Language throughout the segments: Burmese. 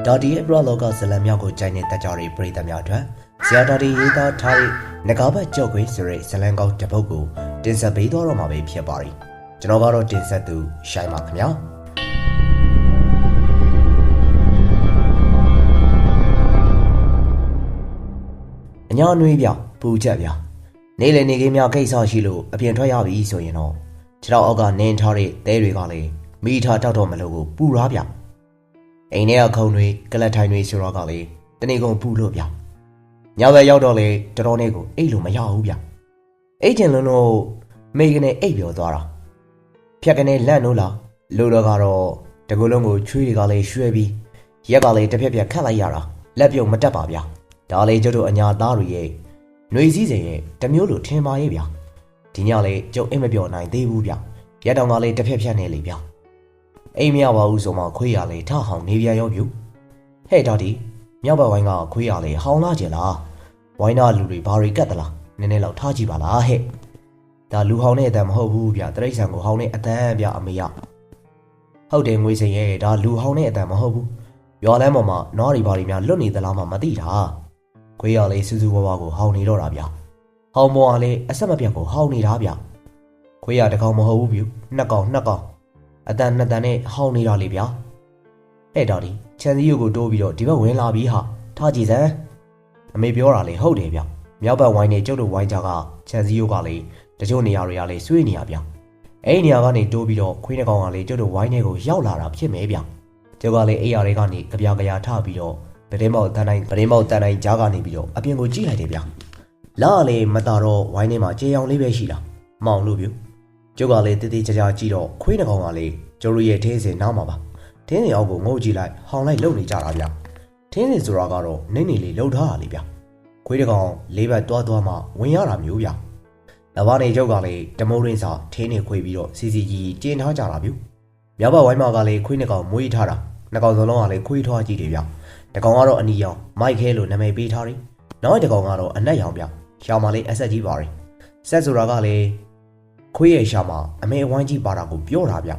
ဒါဒီရဲ့ဘရလောကဇလံမြောက်ကိုကြိုင်တဲ့တကြရီပရိသတ်များအတွက်ဆရာဒါဒီရေးသားထားတဲ့ငကားဘတ်ကြော့ခွေဆိုတဲ့ဇလံကောက်တစ်ပုဒ်ကိုတင်ဆက်ပေးတော့မှာပဲဖြစ်ပါတယ်ကျွန်တော်ကတော့တင်ဆက်သူရှိုင်းပါခင်ဗျာအညာနွေးပြပူချက်ပြနေလေနေခင်းများကိစ္စရှိလို့အပြင်ထွက်ရပြီဆိုရင်တော့ခြေထောက်အောက်ကနင်းထားတဲ့သဲတွေကလည်းမိထားတောက်တော့မလို့ကိုပူရားပြအိမ်ထဲကခုံတွေကလတ်ထိုင်တွေဆိုတော့ကလေတနေ့ကုန်ပူလို့ဗျညဘက်ရောက်တော့လေတော်တော်နဲ့ကိုအိတ်လို့မရဘူးဗျအိတ်ချင်လုံးလို့မိကနေအိတ်ပြောသွားတာဖြတ်ကနေလန့်လို့လားလို့တော့ကတော့တကူလုံးကိုချွေးတွေကလည်းရွှဲပြီးရက်ကလည်းတစ်ဖြက်ဖြက်ခတ်လိုက်ရတာလက်ပြုတ်မတက်ပါဗျဒါလေကျုပ်တို့အညာသားတွေရဲ့ຫນွေစည်းစိမ်ရဲ့တမျိုးလိုထင်ပါရဲ့ဗျဒီညလေကျုပ်အိမ်မပြောနိုင်သေးဘူးဗျရက်တောင်ကလည်းတစ်ဖြက်ဖြက်နေလေဗျအိမ်မရပါဘူးဆိုမှခွေးရလေထဟောင်နေပြန်ရောပြူဟဲ့တော်ဒီမြောက်ဘက်ဝိုင်းကခွေးရလေဟောင်းလာကြလားဝိုင်းနာလူတွေဘာတွေကတ်သလားနည်းနည်းလောက်ထားကြည့်ပါလားဟဲ့ဒါလူဟောင်းနဲ့အတန်မဟုတ်ဘူးဗျတရိတ်ဆန်ကိုဟောင်းနဲ့အတန်ဗျအမေရဟုတ်တယ်ငွေစင်ရဲ့ဒါလူဟောင်းနဲ့အတန်မဟုတ်ဘူးရွာလမ်းပေါ်မှာနွားတွေဘာတွေများလွတ်နေသလားမှမသိတာခွေးရလေစူးစူးဝါးဝါကိုဟောင်းနေတော့တာဗျဟောင်းပေါ်ကလေအဆက်မပြတ်ကိုဟောင်းနေတာဗျခွေးရတကောင်မဟုတ်ဘူးဗျနှစ်ကောင်အတန်နှစ်တန်နဲ့ဟောင်းနေတာလေဗျာဟဲ့တော်ဒီချန်စီယိုကိုတိုးပြီးတော့ဒီဘက်ဝင်လာပြီးဟာထားကြည့်စမ်းအမေပြောတာလေဟုတ်တယ်ဗျမြောက်ဘက်ဝိုင်းနဲ့ကျုပ်တို့ဝိုင်းကြကချန်စီယိုကလေတချို့နေရာတွေကလေဆွေးနေရဗျအဲ့ဒီနေရာကနေတိုးပြီးတော့ခွေးတစ်ကောင်ကလေကျုပ်တို့ဝိုင်းထဲကိုရောက်လာတာဖြစ်မယ်ဗျကျုပ်ကလေအိယာတွေကနေကြပြကြထပြီးတော့ပတင်းမောက်တန်တိုင်းကြားကနေပြီးတော့အပြင်ကိုကြည့်လိုက်တယ်ဗျလာလေမတာတော့ဝိုင်းထဲမှာကြေအောင်လေးပဲရှိတာမောင်လို့ဗျကျုပ်ကလေတေးသေးကြကြကြည့်တော့ခွေးတစ်ကောင်ကလေကျုပ်တို့ရဲ့ထင်းစင်နောက်မှာပါထင်းစင်အောက်ကိုငုံကြည့်လိုက်ဟောင်းလိုက်လုံနေကြတာဗျထင်းစင်ဆိုတာကတော့နေနေလေးလှုပ်ထားတာလေဗျခွေးတစ်ကောင်လေးဘက်တွားမှဝင်ရတာမျိုးဗျလဘာနေကျုပ်ကလေတမိုးရင်းစာထင်းနေခွေပြီးတော့စီစီကြီးကျင်းထားကြတာဗျမြောက်ဘက်ဝိုင်းမှာကလေခွေးနှစ်ကောင်မွေးထားတာနှစ်ကောင်စလုံးကလေခွေးထွားကြည့်တယ်ဗျတကောင်ကတော့အနီရောင်မိုက်ခဲလို့နာမည်ပေးထားတယ်နောက်တစ်ကောင်ကတော့အနက်ရောင်ဗျရှာမလေးအဆက်ကြီးပါတယ်ဆက်ဆိုတာကလေခွေးရဲ့ရှာမှာအမေအဝိုင်းကြီးပါတာကိုပြောတာဗ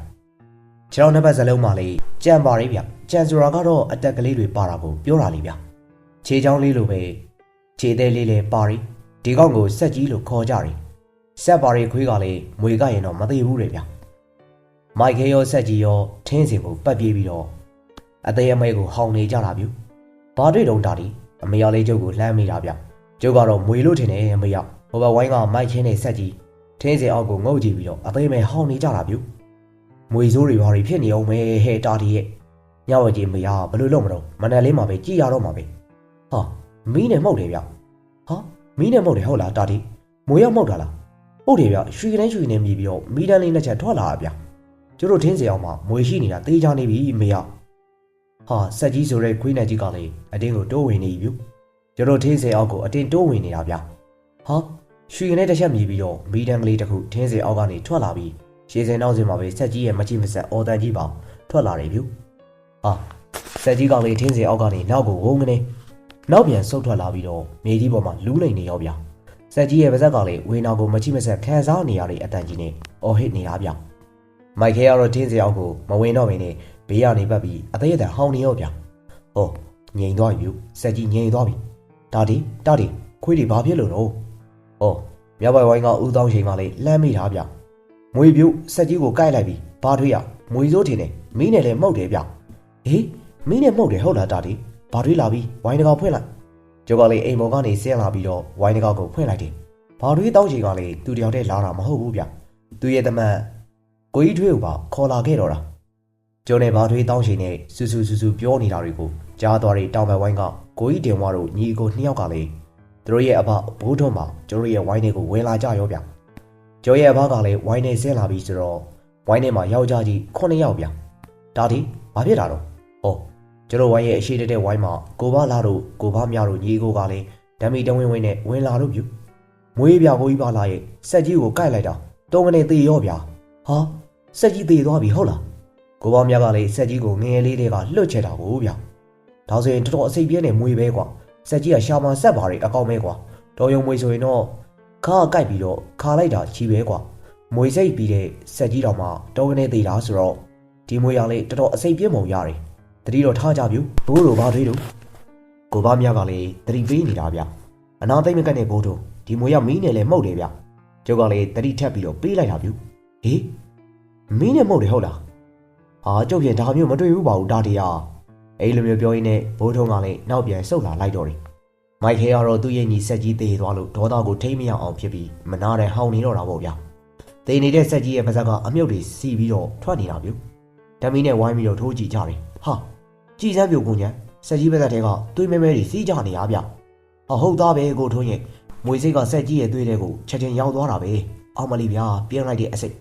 ျခြေထောက်နှစ်ဘက်စလုံးမှာလေကြံပါလေးဗျကြံဆိုတာကတော့အတက်ကလေးတွေပါတာကိုပြောတာလေဗျခြေချောင်းလေးလိုပဲခြေသေးလေးလည်းပါရီဒီကောင်ကိုဆက်ကြီးလို့ခေါ်ကြတယ်ဆက်ပါရီခွေးကလေမွေကရင်တော့မသိဘူးလေဗျမိုက်ခဲရောဆက်ကြီးရောထင်းစင်ကိုပတ်ပြေးပြီးတော့အသေးအမဲကိုဟောင်းနေကြတာဗျဘာတွေ့တော့တာဒီအမေရလေးကျုပ်ကိုလှမ်းမိတာဗျကျုပ်ကတော့မွေလို့ထင်တယ်အမေရဟိုဘဝိုင်းကမိုက်ခင်းနဲ့ဆက်ကြီးထင်းစင်အောက်ကိုငုတ်ကြည့်ပြီးတော့အသေးမဲဟောင်းနေကြတာဗျမွေစိုးတွေဘာတွေဖြစ်နေအောင်မဲဟဲ့တာဒီရဲ့ညဝကြီးမရဘယ်လိုလုပ်မလို့မနဲ့လေးမှာပဲကြည်ရတော့မှာပဲဟာမီးနဲ့မှုတ်တယ်ဗျဟာမီးနဲ့မှုတ်တယ်ဟုတ်လားတာဒီမွေရောက်မှုတ်တာလားဟုတ်တယ်ဗျရွှေကလေးနဲ့မြည်ပြီးတော့မီးတန်းလေးနှစ်ချက်ထွက်လာတာဗျကျတို့ထင်းစင်အောင်မှာမွေရှိနေတာတေးချနေပြီမေရဟာဆက်ကြီးဆိုတဲ့ခွေးနဲ့ကြီးကလည်းအတင်းကိုတိုးဝင်နေပြီကျတို့ထင်းစင်အောက်ကိုအတင်းတိုးဝင်နေတာဗျဟာရွှေကလေးတစ်ချက်မြည်ပြီးတော့မီးတန်းကလေးတစ်ခုထင်းစင်အောက်ကနေထွက်လာပြီးရှေးစင်နောက်စင်မှာပဲဆက်ကြီးရဲ့မကြည့်မဆက်အော်တန်ကြီးပါထွက်လာတယ်ဗျဟာဆက်ကြီးကလည်းထင်းစင်အောက်ကနေနောက်ကိုဝုန်းကနေနောက်ပြန်ဆုတ်ထွက်လာပြီးတော့မြေကြီးပေါ်မှာလူးလိမ့်နေရောဗျဆက်ကြီးရဲ့ပါဇက်ကလည်းဝေနာကိုမကြည့်မဆက်ခံစားနေရတဲ့အတန်ကြီးနဲ့အော်ဟစ်နေတာဗျမိုက်ခဲကတော့ထင်းစင်အောက်ကိုမဝင်တော့ဘဲနဲ့ဘေးကနေပတ်ပြီးအသေးအတန်ဟောင်းနေရောဗျဟောငြိမ်သွားပြီဆက်ကြီးငြိမ်သွားပြီတာဒီခွေးတွေဘာဖြစ်လို့တော့ဟောမြောက်ဘက်ဝိုင်းကဦးတောင်းချိန်မှလည်းလှမ်းမိတာဗျမွေပြုတ်ဆက်ကြီးကိုကိုက်လိုက်ပြီးဘာထွေးရမွေစိုးထင်တယ်မီးနဲ့လည်းမှုတ်တယ်ဗျဟေးမီးနဲ့မှုတ်တယ်ဟုတ်လားတာဒီဘာထွေးလာပြီးဝိုင်းတကောက်ဖွင့်လိုက်ကျုပ်ကလေအိမ်ပေါ်ကနေဆင်းလာပြီးတော့ဝိုင်းတကောက်ကိုဖွင့်လိုက်တယ်ဘာထွေးတောင်းချိန်ကလေသူတယောက်တည်းလာတာမဟုတ်ဘူးဗျသူရဲ့တမန်ကိုကြီးထွေးကိုပါခေါ်လာခဲ့တော့တာကျုံနဲ့ဘာထွေးတောင်းချိန်နဲ့ဆူဆူပြောနေတာတွေကိုကြားသွားတဲ့တောင်ဘက်ဝိုင်းကကိုကြီးတင်ဝါတို့ညီအကိုနှစ်ယောက်ကလေသူတို့ရဲ့အဖဘိုးထွန်းမှာကျုံတို့ရဲ့ဝိုင်းတွေကိုဝင်လာကြရောဗျကျော်ရဲ့အဘကလည်းဝိုင်းနေဆင်းလာပြီဆိုတော့ဝိုင်းထဲမှာယောက်ျားကြီး9ယောက်ဗျဒါဒီဘာဖြစ်တာတော့ဟောကျွန်တော်ဝိုင်းရဲ့အရှိတဲ့ဝိုင်းမှာကိုဘလာတို့ကိုဘမြတို့ညီကိုကလည်းဓမီတဝင်းဝင်းနဲ့ဝင်လာလို့ပြုမွေးပြကိုကြီးပါလာရဲ့ဆက်ကြီးကိုကိုက်လိုက်တာတုံးကနေသေရောဗျဟာဆက်ကြီးသေသွားပြီဟုတ်လားကိုဘမြကလည်းဆက်ကြီးကိုငငယ်လေးတွေကလှုပ်ချက်တာကိုဗျဒါဆိုရင်တော်တော်အစိပ်ပြင်းနေမွေးပဲကွာဆက်ကြီးကရှာမဆက်ပါတွေအကောင်းပဲကွာတော်ယုံမွေးဆိုရင်တော့ခါကိုက်ပြီးတော့ခါလိုက်တာချီပဲကွာမွေစိတ်ပြီးတဲ့ဆက်ကြီးတော်မှာတောကနေသေးတာဆိုတော့ဒီမွေရလေးတော်တော်အစိပ်ပြင်းပုံရတယ် တတိတော့ထားကြပြုဘိုးတို့ဘာထွေးတို့ကိုဘာမြကလည်းတတိပေးနေတာဗျအနာသိမ့်မကတ်တဲ့ဘိုးတို့ဒီမွေရမီးနဲ့လည်းမှုတ်တယ်ဗျကျုပ်ကလည်းတတိထက်ပြီးတော့ပေးလိုက်တာပြုဟေးမီးနဲ့မှုတ်တယ်ဟုတ်လားဟာကျုပ်ပြန်ဒါမျိုးမတွေ့ဘူးပါဘူးတာတရားအဲ့လိုမျိုးပြောရင်းနဲ့ဘိုးထုံးကလည်းနောက်ပြန်ဆုတ်လာလိုက်တော့တယ်မိုက်ခဲကတော့သူ့ရဲ့ညီဆက်ကြီးတေသွားလို့ဒေါသကိုထိမ့်မရအောင်ဖြစ်ပြီးမနာတဲ့ဟောင်းနေတော့တာပေါ့ဗျတေနေတဲ့ဆက်ကြီးရဲ့ပါဇက်ကအမြုပ်တွေစီပြီးတော့ထွက်နေတာပြုဓမီနဲ့ဝိုင်းပြီးတော့ထိုးကြည့်ကြတယ်ဟာကြည်စမ်းပြုတ်ကုန်ညာဆက်ကြီးပါဇက်တဲကသွေးမဲမဲတွေစီးကြနေရဗျဟုတ်သားပဲကိုထုံးရဲ့မွေစိတ်ကဆက်ကြီးရဲ့သွေးတဲ့ကိုချက်ချင်းရောက်သွားတာပဲအောင်မလီဗျာပြင်းလိုက်တဲ့အစိတ်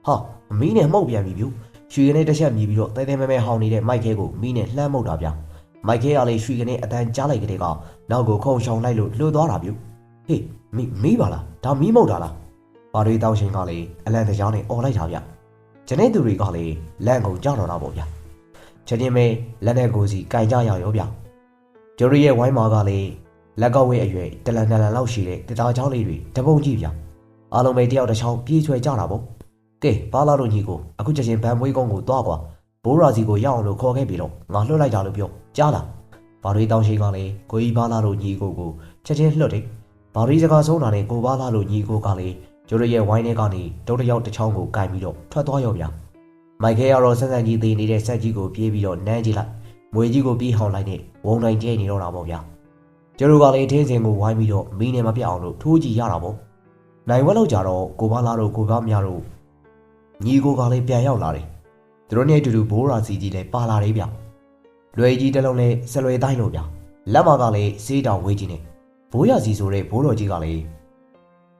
ဟာမီးနဲ့မှုတ်ပြန်ပြီပြုရွှေကနေတစ်ချက်မြည်ပြီးတော့တဲတဲမဲမဲဟောင်းနေတဲ့မိုက်ခဲကိုမီးနဲ့လှမ်းမှုတ်တာဗျမိုက်ခဲကလည်းရွှေကနေအတန်းကြားလိုက်ကလေးကနောက်ကိုခုံရှောင်လိုက်လို့လွတ်သွားတာပြုဟေးမီးပါလားဒါမီးမှုတ်တာလားဘာတွေတောင်းရှင်ကလည်းအလန့်တရားနဲ့អော်လိုက်တာဗျကျန်တဲ့သူတွေကလည်းလန့်ကုန်ကြတော့တာပေါ့ဗျချက်ချင်းပဲလက်နဲ့ကိုစီကင်ကြရရောဗျကျိုးရဲ့ဝိုင်းမာကလည်းလက်ကောက်ဝဲအရွယ်တလန်တလန်လောက်ရှိတဲ့တသားချောင်းလေးတွေတပုံကြည့်ဗျအားလုံးပဲတယောက်တစ်ချောင်းပြေးချွဲကြတာပေါ့ကဲဘာလာတို့ညီကိုအခုချက်ချင်းဗန်မွေးကုန်းကိုသွားကွာဘိုးရာစီကိုရောက်အောင်လို့ခေါ်ခဲ့ပြီတော့ငါလွှတ်လိုက်တာလို့ပြောကြားလားဘာတွေတောင်းရှိကလည်းကိုကြီးဘာလာတို့ညီကိုချက်ချင်းလွှတ်တယ်ဘာတွေစကားဆုံးတာနဲ့ကိုဘာလာတို့ညီကိုကလည်းကျိုးရဲ့ဝိုင်းထဲကနေတုံးတယောက်တစ်ချောင်းကိုကင်ပြီးတော့ထွက်သွားရောဗျမိုက်ခဲကတော့ဆန်းဆန်းကြီးသေးနေတဲ့ဆက်ကြီးကိုပြေးပြီးတော့နမ်းကြည့်လိုက်မွေကြီးကိုပြေးဟောင်းလိုက်နဲ့ဝုံတိုင်းကျဲနေတော့တာပေါ့ဗျကျိုးကလည်းထင်းစင်ကိုဝိုင်းပြီးတော့မီးနဲ့မပြတ်အောင်လို့ထိုးကြည့်ရတာပေါ့နိုင်ဝက်လောက်ကြတော့ကိုဘာလာတို့ကိုဘာမြတို့ညီကိုကလည်းပြန်ရောက်လာတယ်သူတို့နဲ့အတူတူဘိုးရာစီကြီးလည်းပါလာတယ်ဗျလွယ်ကြီးတစ်လုံးနဲ့ဆလွယ်တိုင်းလို့ဗျလက်မကလည်းစေးတောင်ဝေးကြီးနဲ့ဘိုးရာစီဆိုတဲ့ဘိုးတော်ကြီးကလည်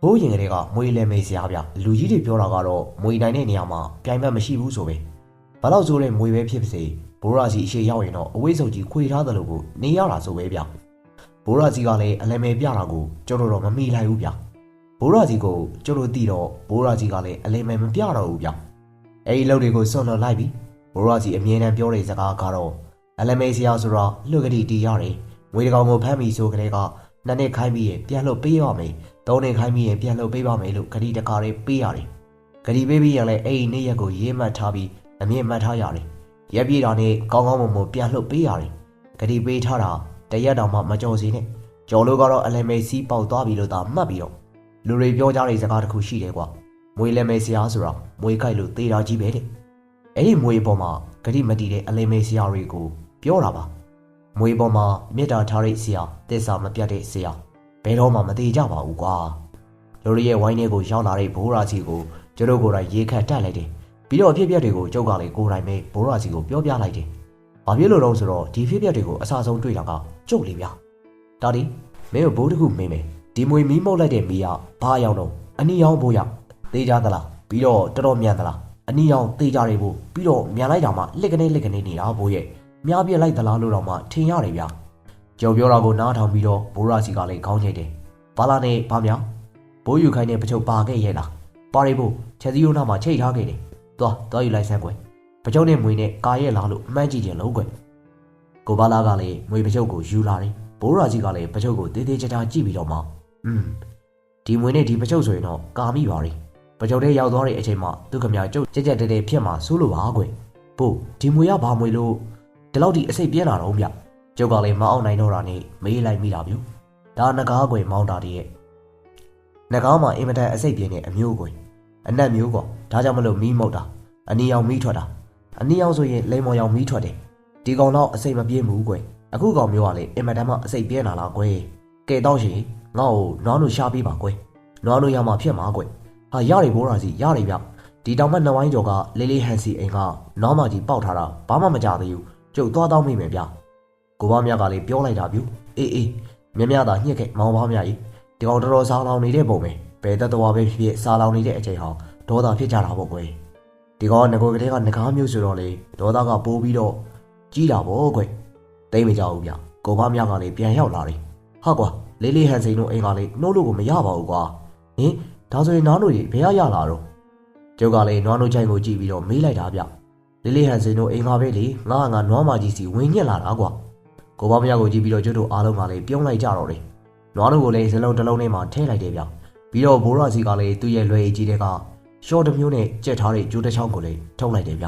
းဘိုးရင်ကလေးကမွေလဲမေးစရာဗျလူကြီးတွေပြောတာကတော့မွေနိုင်တဲ့နေရာမှာပြိုင်ဘက်မရှိဘူးဆိုပဲဘာလို့ဆိုလဲမွေပဲဖြစ်ပါစေဘိုးရာစီအရှိရောက်ရင်တော့အဝိဇ္ဇုကြီးခွေထားတယ်လို့ကိုနေရတာဆိုပဲဗျဘိုးရာစီကလည်းအလဲမဲပြတာကိုကျုပ်တို့တော့မမိလိုက်ဘူးဗျဘိုးရာစီကိုကျုပ်တို့သိတော့ဘိုးရာစီကလည်းအလဲမဲမပြတော့ဘူးဗျအဲဒီလောက်တွေကိုစွန့်လွတ်လိုက်ပြီဘိုးရာစီအမြဲတမ်းပြောတဲ့စကားကတော့အလဲမဲစရာဆိုတော့လှုပ်ကလေးတီးရတယ်ငွေတကောင်ကိုဖမ်းပြီးဆိုကြတဲ့ကနှစ်နှစ်ခိုင်းပြီးရင်ပြန်လှုပ်ပေးရမယ်သုံးနှစ်ခိုင်းပြီးရင်ပြန်လှုပ်ပေးပါမယ်လို့ဂတိတကားလေးပေးရတယ်ဂတိပေးပြီးရင်လည်းအဲ့ဒီနေ့ရက်ကိုရေးမှတ်ထားပြီးအမြင့်မှတ်ထားရတယ်ရက်ပြေတာနဲ့ကောင်းကောင်းမွန်မွန်ပြန်လှုပ်ပေးရတယ်ဂတိပေးထားတာတရက်တောင်မှမကြော်စီနဲ့ကြော်လို့ကတော့အလဲမဲစီးပေါက်သွားပြီလို့သာမှတ်ပြီးတော့လူတွေပြောကြတဲ့စကားတစ်ခုရှိတယ်ကွာမွေလဲမဲစရာဆိုတာမွေကြိုက်လို့သေးတာကြီးပဲတဲ့အဲ့ဒီမွေပေါ်မှာဂတိမတီတဲ့အလဲမဲစရာတွေကိုပြောတာပါမွေပေါ်မှာမေတ္တာထားတဲ့ဆရာတစ္ဆာမပြတ်တဲ့ဆရာဘယ်တော့မှမသေးကြပါဘူးကွာလူတွေရဲ့ဝိုင်းထဲကိုရောက်လာတဲ့ဘိုးရာစီကိုကျတို့ကိုယ်တိုင်ရေခတ်တက်လိုက်တယ်ပြီးတော့အဖြစ်အပျက်တွေကိုကျုပ်ကလည်းကိုယ်တိုင်ပဲဘိုးရာစီကိုပြောပြလိုက်တယ်ဘာဖြစ်လို့လဲဆိုတော့ဒီဖြစ်ပျက်တွေကိုအစဆုံးတွေ့တာကကျုပ်လေးဗျာဒါဒီမင်းကိုဘိုးတခုမင်းမယ်ဒီမွေမီးမှုတ်လိုက်တဲ့မီးကဘာရောက်တော့အနီရောင်ဘိုးရောက်သေးကြသလားပြီးတော့တော်တော်မြန်သလားအနီရောင်သေးကြတယ်ဘိုးပြီးတော့မြန်လိုက်တာမှလက်ကနေနေတာဘိုးရဲ့မြားပြက်လိုက်သလားလို့တော့မှထင်ရတယ်ဗျာကြော်ပြောတာကိုနားထောင်ပြီးတော့ဘိုးရာစီကလည်းခေါင်းချိတ်တယ်ဘာလာနဲ့ဘာမြောင်ဘိုးယူခိုင်းတဲ့ပချုပ်ပါခဲ့ရဲ့လားပါရီဘိုးချက်စီရိုးနာမှာချိတ်ထားခဲ့တယ်သွားယူလိုက်စမ်းကွယ်ပချုပ်နဲ့မွေနဲ့ကာရဲ့လားလို့အမှန်းကြည့်ကြလုံးကွယ်ကိုဘာလာကလည်းမွေပချုပ်ကိုယူလာတယ်ဘိုးရာစီကလည်းပချုပ်ကိုတေးသေးချာချာကြည့်ပြီးတော့မှဒီမွေနဲ့ဒီပချုပ်ဆိုရင်တော့ကာမိပါရီပချုပ်တဲ့ရောက်သွားတဲ့အချိန်မှာသူကမြကျုပ်ကြက်တဲဖြစ်မှာစိုးလို့ပါကွယ်ဘိုးဒီမွေကဘာမွေလို့ဒီလောက်ထိအစိတ်ပြင်းလာတော့ဗျကျုပ်ကလည်းမအောင်နိုင်တော့တာနဲ့မေးလိုက်မိတာဗျဒါငကားကွယ်မောင်းတာတည်းရဲ့ငကားမှာအင်မတန်အစိတ်ပြင်းတဲ့အမျိုးကွယ်အနက်မျိုးကွာဒါကြောင့်မလို့မီးမုတ်တာအနီရောင်မီးထွက်တာအနီရောင်ဆိုရင်လိမ္မော်ရောင်မီးထွက်တယ်ဒီကောင်တော့အစိတ်မပြင်းဘူးကွယ်အခုကောင်မျိုးကလည်းအင်မတန်မှအစိတ်ပြင်းလာလားကွယ်ကဲတော့ရှင်ငါ့ကိုနွားလို့ရှားပေးပါကွယ်နွားလို့ရမှာဖြစ်မှာကွယ်ဟာရတယ်ဘိုးရာစီရတယ်ဗျဒီတောင်မှနှစ်ဝိုင်းကျော်ကလေးလေးဟန်စီအိမ်ကနွားမကြီးပေါက်ထားတာဘာမှမကြသေးဘူးကျုပ်သွားတောင်းမိမယ်ဗျကိုဘာမြကလည်းပြောလိုက်တာဗျအေးမြမြသာညှက်ခဲ့မောင်ဘာမြကြီးဒီကောင်တော်စားလောင်နေတဲ့ပုံပဲဘယ်တတော်ပဲဖြစ်စားလောင်နေတဲ့အချိန်ဟာဒေါသဖြစ်ကြတာပေါ့ကွယ်ဒီကောင်ငကိုကလေးကငကားမျိုးဆိုတော့လေဒေါသကပိုးပြီးတော့ကြီးတာပေါ့ကွယ်တိတ်မကြဘူးဗျကိုဘာမြကလည်းပြန်ရောက်လာတယ်ဟာကွာလေးလေးဟန်စိန်တို့အိမ်ကလည်းနှုတ်လို့ကိုမရပါဘူးကွာဟင်ဒါဆိုရင်နွားတို့ကြီးဘယ်ရလာတော့ကျုပ်ကလည်းနွားတို့ချိုင်ကိုကြည့်ပြီးတော့မေးလိုက်တာဗျလေးလေးဟန်စိန်တို့အိမ်ကပဲလေငါနွားမကြီးစီဝင်ညက်လာတာကွာကိုဘာမရကိုကြည့်ပြီးတော့ကျုပ်တို့အားလုံးကလည်းပြုံးလိုက်ကြတော့တယ်နွားတို့ကိုလည်းစလုံးတစ်လုံးထဲမှာထည့်လိုက်တယ်ဗျပြီးတော့ဘိုးရာစီကလည်းသူ့ရဲ့လွယ်ကြီးတဲ့ကရှော့တစ်မျိုးနဲ့ကြက်ထားတဲ့ကျိုးတစ်ချောင်းကိုလည်းထုတ်လိုက်တယ်ဗျ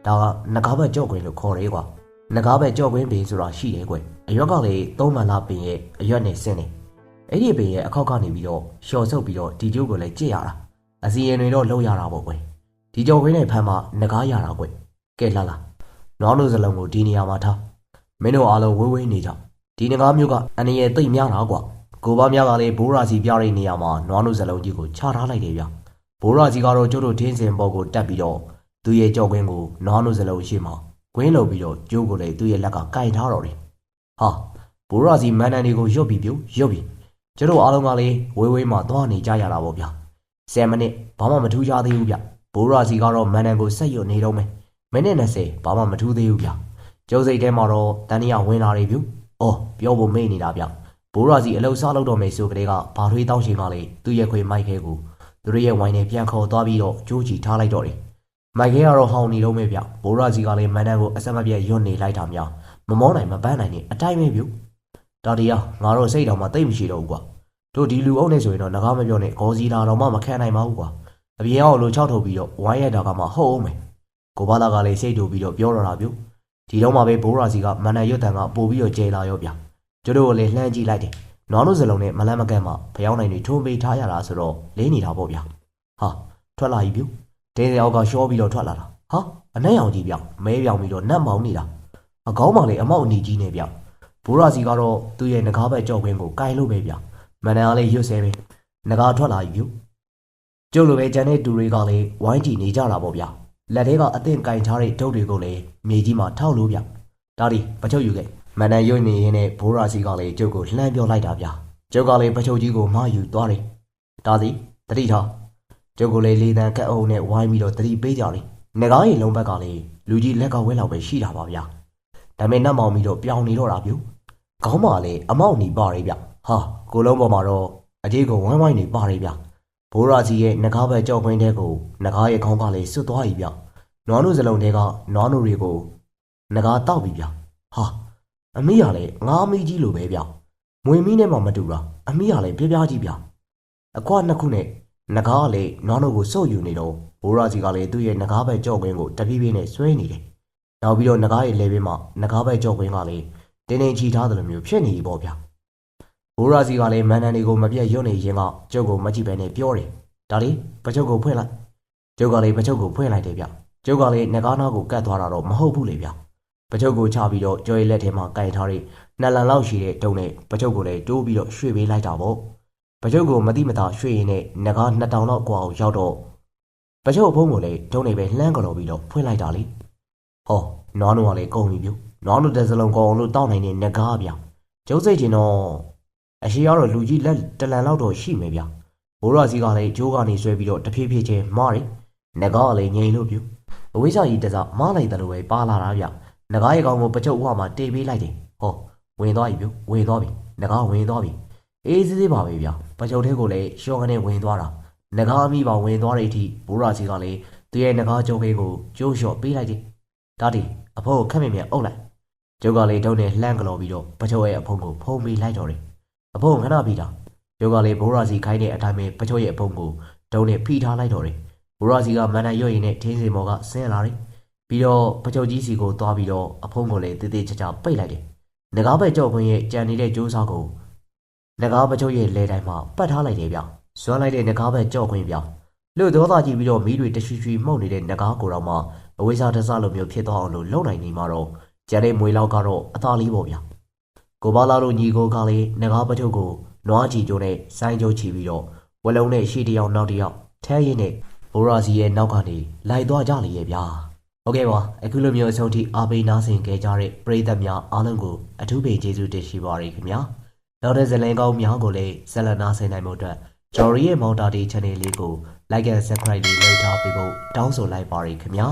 ဒါကနဂါဘတ်ကြော့ခွင်လို့ခေါ်တယ်ကွာ နဂါးပဲကြော့ကွင်းပင်ဆိုတာရှိတယ်ကွအရွက်ကလေသုံးမှန်လားပင်ရဲ့အရွက်နဲ့ဆင်းတယ်အဲ့ဒီပင်ရဲ့အခောက်ကနေပြီးတော့လျှော်ဆုပ်ပြီးတော့ဒီကျိုးကိုလည်းကြည့်ရတာအစီရင်တွေတော့လောက်ရတာပေါ့ကွဒီကြော့ကွင်းနဲ့ဖမ်းမှနဂါးရတာကွကဲလာလာနွားနိုးစလုံးကိုဒီနေရာမှာထားမင်းတို့အားလုံးဝေးဝေးနေကြဒီနဂါးမျိုးကအနည်းငယ်သိမ့်များတာကွကိုပါများကလည်းဘိုးရာစီပြတဲ့နေရာမှာနွားနိုးစလုံးကြီးကိုချထားလိုက်တယ်ဗျဘိုးရာစီကတော့ကျိုးတို့ထင်းစင်ပေါ်ကိုတက်ပြီးတော့သူ့ရဲ့ကြော့ကွင်းကိုနွားနိုးစလုံးရှိမှကွင်းလုံပြီးတော့ကျိုးကိုလည်းသူ့ရဲ့လက်ကကင်ထားတော့တယ်ဟာဘိုးရာစီမန်နန်တွေကိုရွတ်ပြီးပြုတ်ရွတ်ပြီးကျတို့အားလုံးကလည်းဝေးဝေးမှသွားနေကြရတာပေါ့ဗျ10မိနစ်ဘာမှမထူးခြားသေးဘူးဗျဘိုးရာစီကတော့မန်နန်ကိုဆက်ရွတ်နေတော့မယ်မိနစ်20ဘာမှမထူးသေးဘူးဗျကျုပ်စိတ်ထဲမှာတော့တန်တရားဝင်လာတယ်ပြုအော်ပြောဖို့မေ့နေတာဗျဘိုးရာစီအလှစားလုပ်တော့မယ်ဆိုကြတဲ့ကဘာထွေးတောင်းချင်ကလည်းသူ့ရဲ့ခွေမိုက်ခဲကိုသူတို့ရဲ့ဝိုင်းနဲ့ပြန်ခေါ်သွားပြီးတော့ကြိုးချီထားလိုက်တော့တယ်မိုက်ခဲကတော့ဟောင်းနေတော့မယ်ဗျဘိုးရာစီကလည်းမန်နန်ကိုအဆက်မပြတ်ရွတ်နေလိုက်တာများမမောနိုင်မပန်းနိုင်နဲ့အတိုင်းပဲပြုဒါတရားငါတို့စိတ်တော်မှာတိတ်မရှိတော့ဘူးကွာတို့ဒီလူအုပ်နဲ့ဆိုရင်တော့ငကားမပြောနဲ့ဂေါ်စီလာတော့မှမခံနိုင်ပါဘူးကွာအပြင်အောင်လို့6ထုတ်ပြီးတော့ဝိုင်းရတာကမှဟုတ်အောင်မယ်ကိုဘာလာကလည်းစိတ်တူပြီးတော့ပြောတော့တာပြုဒီတော့မှပဲဘိုးရာစီကမန်နန်ရွတ်တန်ကပို့ပြီးတော့ကျဲလာရောဗျကျတို့ကလည်းလှမ်းကြည့်လိုက်တယ်နွားတို့စလုံးနဲ့မလန်းမကန့်မှဖျောင်းနိုင်တွေထုံးပေးထားရတာဆိုတော့လေးနေတာပေါ့ဗျဟာထွက်လာပြီပြုတင်းစရာကရှောပြီးတော့ထွက်လာတာဟာအနက်ရောင်ကြီးဗျမဲပြောင်ပြီးတော့နတ်မောင်နေတာအကောင်းမှလည်းအမောက်အနီကြီးနေဗျဘိုးရာစီကတော့သူ့ရဲ့ငကားဘက်ကြော့ခွင်းကိုကင်လို့ပဲဗျမန်နန်ကလည်းရွတ်ဆဲပဲငကားထွက်လာပြီပြုကျုပ်လိုပဲကျန်တဲ့တူတွေကလည်းဝိုင်းကြည့်နေကြတာပေါ့ဗျလက်ထဲကအသင့်ကင်ထားတဲ့ဒုတ်တွေကိုလည်းမြေကြီးမှာထောက်လို့ဗျဒါဒီပချုပ်ယူခဲ့မန်နန်ရွတ်နေရင်းနဲ့ဘိုးရာစီကလည်းကျုပ်ကိုလှမ်းပြောလိုက်တာဗျကျုပ်ကလည်းပချုပ်ကြီးကိုမယူသွားတယ်ဒါစီတတိထားကျုပ်ကိုလည်းလေတံကက်အုပ်နဲ့ဝိုင်းပြီးတော့တတိပေးကြတယ်ငကားရီလုံးဘက်ကလည်းလူကြီးလက်ကဝဲလောက်ပဲရှိတာပါဗျဒါမဲ့နတ်မောင်ပြီးတော့ပြောင်းနေတော့တာပြုခေါင်းမှာလည်းအမောက်နေပါရဗျဟာကိုလုံးပေါ်မှာတော့အကြီးကိုဝိုင်းဝိုင်းနေပါရဗျဘိုးရာစီရဲ့ငကားဘက်ကြော့ခွင်းတဲ့ကိုငကားရဲ့ခေါင်းကလည်းစွတ်သွားပြီဗျနွားနိုးစလုံးတွေကနွားနိုးတွေကိုငကားတောက်ပြီဗျဟာအမေကလည်းငါးမီးကြီးလိုပဲဗျမွေမီးနဲ့မှမတူတာအမေကလည်းပြပြကြီးဗျအခွနှစ်ခုနဲ့ငကားကလည်းနွားနိုးကိုစုပ်ယူနေတော့ဘိုးရာစီကလည်းသူ့ရဲ့ငကားဘက်ကြော့ခွင်းကိုတပြေးပြေးနဲ့ဆွဲနေတယ်နောက်ပြီးတော့ငကားရဲ့လေပင်မှာငကားဘက်ကြော့ခွင်းကလည်းတင်းတင်းချီထားတယ်လို့မျိုးဖြစ်နေပြီပေါ့ဗျဘိုးရာစီကလည်းမန်နန်တွေကိုမပြတ်ရွတ်နေရင်ကကျုပ်ကိုမကြည့်ပဲနဲ့ပြောတယ်ဒါလေပချုပ်ကိုဖွင့်လိုက်ကျုပ်ကလည်းပချုပ်ကိုဖွင့်လိုက်တယ်ဗျကျုပ်ကလည်းငကားနာကိုကတ်သွားတာတော့မဟုတ်ဘူးလေဗျပချုပ်ကိုချပြီးတော့ကြော်ရဲ့လက်ထဲမှာကင်ထားတဲ့နှစ်လန်လောက်ရှိတဲ့တုံးနဲ့ပချုပ်ကိုလည်းတိုးပြီးတော့ရွှေ့ပေးလိုက်တာပေါ့ပချုပ်ကိုမတိမတာရွှေ့ရင်းနဲ့ငကား2000လောက်กว่าအောင်ရောက်တော့ပချုပ်ဖုံးကိုလည်းတုံးနေပဲလှမ်းကြလို့ပြီးတော့ဖွင့်လိုက်တာလေဟောနွားနိုးကလည်းကုန်ပြီပြုနွားနိုးတစ်စလုံးကုန်အောင်လို့တောက်နိုင်တဲ့ငကားဗျကျုပ်စိတ်ချင်တော့အရှိကတော့လူကြီးလက်တလန်လောက်တော့ရှိမယ်ဗျဘိုးရာစီကလည်းဂျိုးကနေဆွဲပြီးတော့တဖြည်းဖြည်းချင်းမားတယ်ငကားကလည်းငြိမ်လို့ပြုအဝိဇ္ဇာကြီးတစားမားလိုက်တယ်လို့ပဲပါလာတာဗျငကားရဲ့ကောင်ကိုပချုပ်ဝါမှာတေးပေးလိုက်တယ်ဟောဝင်သွားပြီပြုဝင်သွားပြီငကားဝင်သွားပြီအေးစစ်စစ်ပါပဲဗျပချုပ်ထဲကိုလည်းရှော့ကနေဝင်သွားတာငကားအမိပါဝင်သွားတဲ့အထိဘိုးရာစီကလည်းသူရဲ့ငကားကြုံခေးကိုကျိုးလျှော့ပေးလိုက်တယ်ဒါဒီအဖိုးကိုခက်မြင်မြန်အုပ်လိုက်ကျုပ်ကလည်းတုံးနဲ့လှမ်းကလော်ပြီးတော့ပချုပ်ရဲ့အဖုံးကိုဖုံးပေးလိုက်တော့တယ်အဖုံးခဏပြီးတာကျုပ်ကလည်းဘိုးရာစီခိုင်းတဲ့အတိုင်းပဲပချုပ်ရဲ့အဖုံးကိုတုံးနဲ့ဖိထားလိုက်တော့တယ်ဘိုးရာစီကမန်နန်ရွတ်ရည်နဲ့ထင်းစင်မော်ကဆင်းလာတယ်ပြီးတော့ပချုပ်ကြီးစီကိုသွားပြီးတော့အဖုံးကိုလည်းတေးသေးချာချာပိတ်လိုက်တယ်ငကားဘက်ကြော့ခွင်းရဲ့ကြံနေတဲ့ကြိုးစားကိုငကားပချုပ်ရဲ့လဲတိုင်းမှာပတ်ထားလိုက်တယ်ဗျဇွမ်းလိုက်တဲ့ငကားဘက်ကြော့ခွင်းဗျလို့ဒေါသကြည့်ပြီးတော့မီးတွေတရွှီရွှီမှုန့်နေတဲ့ငကားကိုတော့မှအဝိဇ္ဇာတစလိုမျိုးဖြစ်သွားအောင်လို့လုံနိုင်နေမှာတော့ကျန်တဲ့မွေလောက်ကတော့အသားလေးပေါ့ဗျကိုဘာလာတို့ညီကိုကလည်းငကားပချုပ်ကိုနွားချီကျိုးနဲ့ဆိုင်းကျိုးချီပြီးတော့ဝလုံးနဲ့ရှေ့တယောက်နောက်တယောက်ထဲရင်းနဲ့ဘိုးရာစီရဲ့နောက်ကနေလိုက်သွားကြလေရဲ့ဗျာဟုတ်ကဲ့ပါအခုလိုမျိုးအဆုံးထိအားပေးနားဆင်ခဲ့ကြတဲ့ပရိသတ်များအားလုံးကိုအထူးပင်ကျေးဇူးတင်ရှိပါရခင်ဗျာနောက်တဲ့ဇလန်ကောင်းများကိုလည်းဆက်လက်နားဆင်နိုင်မှုအတွက်ဂျော်ရီရဲ့မော်တာတီ channel လေးကို like and subscribe လေးလုပ်ထားပေးဖို့တောင်းဆိုလိုက်ပါရခင်ဗျာ